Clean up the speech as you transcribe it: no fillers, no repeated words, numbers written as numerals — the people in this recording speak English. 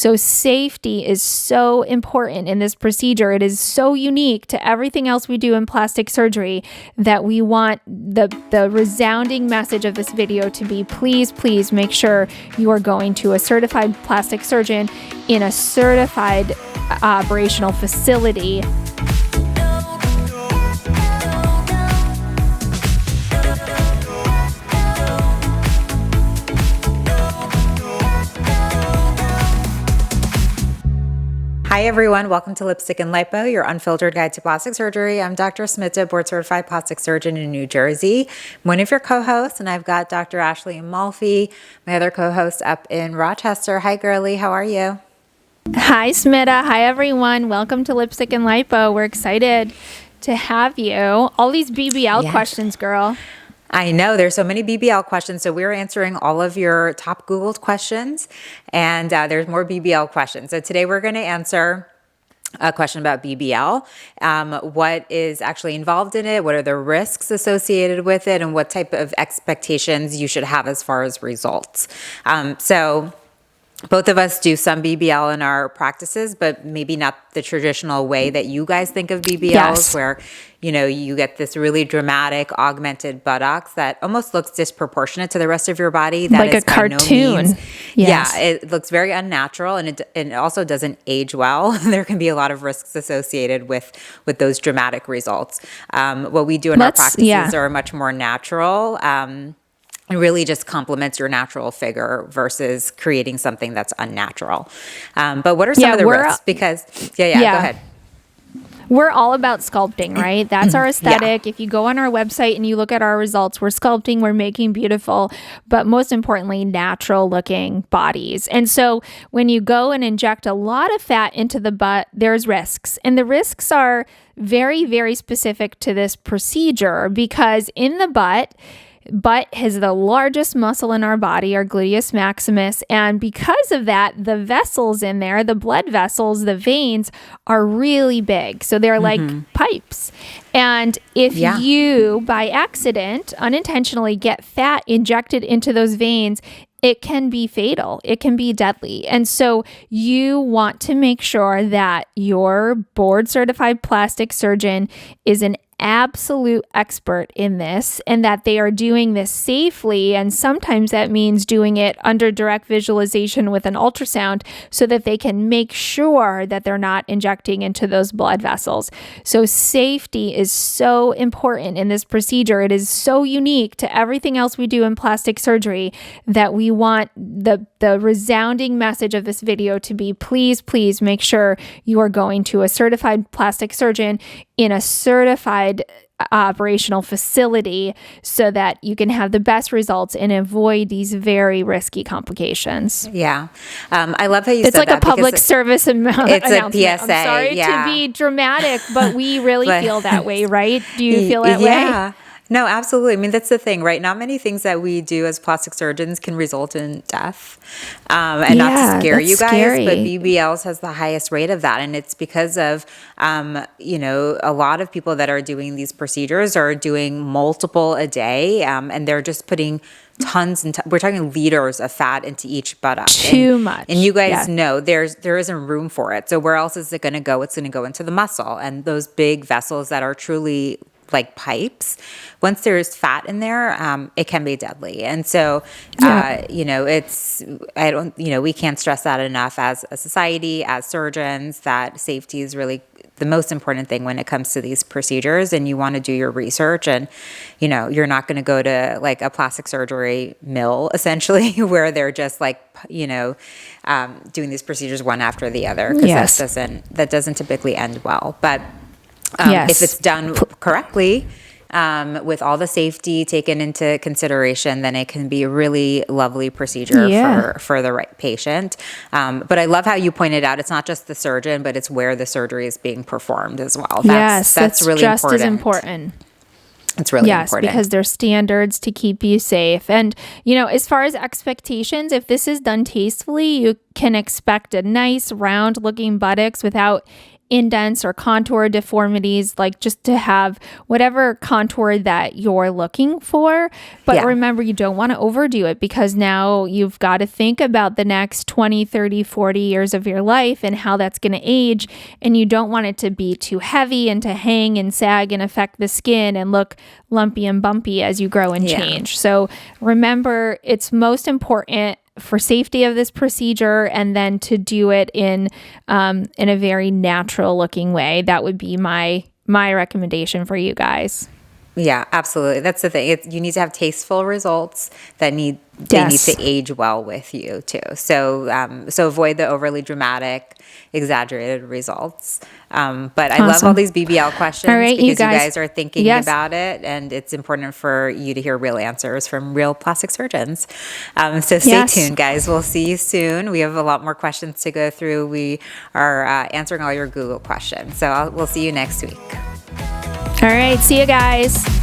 So safety is so important in this procedure. It is so unique to everything else we do in plastic surgery that we want the resounding message of this video to be, please, please make sure you are going to a certified plastic surgeon in a certified operational facility. Hi everyone, welcome to Lipstick and Lipo, your unfiltered guide to plastic surgery. I'm Dr. Smita, board certified plastic surgeon in New Jersey. I'm one of your co-hosts, and I've got Dr. Ashley Amalfi, my other co-host up in Rochester. Hi girlie, how are you? Hi Smita, hi everyone. Welcome to Lipstick and Lipo. We're excited to have you. All these BBL questions, girl. I know there's so many BBL questions, so we're answering all of your top Googled questions, and there's more BBL questions. So today we're going to answer a question about BBL, what is actually involved in it, what are the risks associated with it, and what type of expectations you should have as far as results. So both of us do some BBL in our practices, but maybe not the traditional way that you guys think of BBLs, where, you know, you get this really dramatic augmented buttocks that almost looks disproportionate to the rest of your body. That like is a cartoon. Yeah, it looks very unnatural, and it also doesn't age well. There can be a lot of risks associated with those dramatic results. What we do in our practices are much more natural. It really just complements your natural figure versus creating something that's unnatural. But what are some of the risks? Because, go ahead. We're all about sculpting, right? That's our aesthetic. If you go on our website and you look at our results, we're sculpting, we're making beautiful, but most importantly, natural looking bodies. And so when you go and inject a lot of fat into the butt, there's risks. And the risks are very, very specific to this procedure, because in the butt has the largest muscle in our body, our gluteus maximus. And because of that, the vessels in there, the blood vessels, the veins are really big. So they're like pipes. And if you, by accident, unintentionally get fat injected into those veins, it can be fatal. It can be deadly. And so you want to make sure that your board certified plastic surgeon is an absolute expert in this, and that they are doing this safely. And sometimes that means doing it under direct visualization with an ultrasound, so that they can make sure that they're not injecting into those blood vessels. So safety is so important in this procedure. It is so unique to everything else we do in plastic surgery that we want the resounding message of this video to be, please, please make sure you are going to a certified plastic surgeon in a certified operational facility, so that you can have the best results and avoid these very risky complications. Yeah. I love how you said that. It's like a public service announcement. It's a PSA. I'm sorry to be dramatic, but we really feel that way, right? Do you feel that way? Yeah. No, absolutely. I mean, that's the thing, right? Not many things that we do as plastic surgeons can result in death. And not to scare you guys, but BBLs has the highest rate of that. And it's because of, a lot of people that are doing these procedures are doing multiple a day, and they're just putting tons and we're talking liters of fat into each buttock. Too much. And you guys know there isn't room for it. So where else is it going to go? It's going to go into the muscle, and those big vessels that are truly like pipes. Once there's fat in there, it can be deadly. And so, we can't stress that enough as a society, as surgeons, that safety is really the most important thing when it comes to these procedures. And you want to do your research, and, you're not going to go to like a plastic surgery mill, essentially, where they're just like, doing these procedures one after the other, because that doesn't typically end well. But if it's done correctly, with all the safety taken into consideration, then it can be a really lovely procedure for the right patient. But I love how you pointed out, it's not just the surgeon, but it's where the surgery is being performed as well. That's really just important. As important. It's really important. Yes, because there's standards to keep you safe. And, as far as expectations, if this is done tastefully, you can expect a nice round looking buttocks without indents or contour deformities, like just to have whatever contour that you're looking for. But remember, you don't want to overdo it, because now you've got to think about the next 20, 30, 40 years of your life and how that's going to age. And you don't want it to be too heavy and to hang and sag and affect the skin and look lumpy and bumpy as you grow and change. So remember, it's most important for safety of this procedure, and then to do it in a very natural looking way. That would be my recommendation for you guys. Yeah, absolutely. That's the thing. You need to have tasteful results that need to age well with you too. So so avoid the overly dramatic, exaggerated results. But I love all these BBL questions, because you guys are thinking about it, and it's important for you to hear real answers from real plastic surgeons. So stay tuned, guys. We'll see you soon. We have a lot more questions to go through. We are answering all your Google questions. So we'll see you next week. All right. See you guys.